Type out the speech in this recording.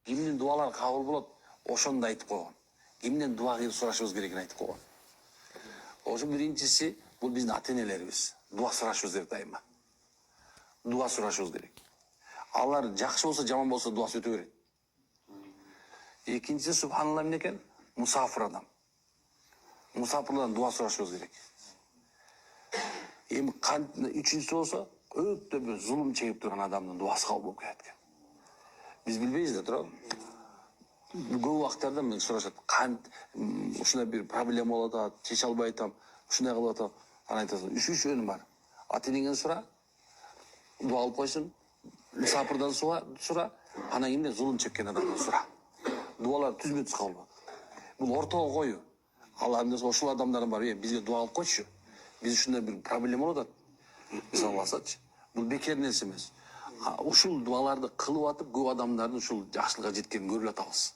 Кимдин дуалары кабыл болот, ошону айтып койгон. Кимден дуа кылып сурашыбыз керекин айтып койгон. Ошо биринчиси бул биздин ата-энелерибиз. Дуа сурашыбыз керек дайыма. Дуа сурашыбыз керек. Алар жакшы болсо, жаман болсо дуасы өтө берет. Экинчиси субханалла эмне экен? Мусафир адам. Мусафирдан дуа сурашыбыз керек. Эми үчүнчүсү болсо, өтө бир зулум чегип турган адамдын дуасы кабыл болуп кетет экен. Биз билбейбиз да, туурабы? Көп убактарда мен сурашат, ушундай бир проблема болуп атат, чече албай атам, ушундай кылып атам. Анан айтасың, үч жөнү бар. Ата-энеңден сура, дуа алып койсун, мусафирдан сура, анан кийин зулум чеккен адамдан сура. Дуалар түзмө-түз кабыл болот. Бул ортого коюу. Алла ошол адамдардын бар, бизге дуа алып койчу. Биз ушундай бир проблема болуп атат. Мисалы алсачы, бул бекер нерсе эмес. Ушул дуаларды кылып атып, көп адамдардын ушул жакшылыкка жеткенин көрүп атабыз.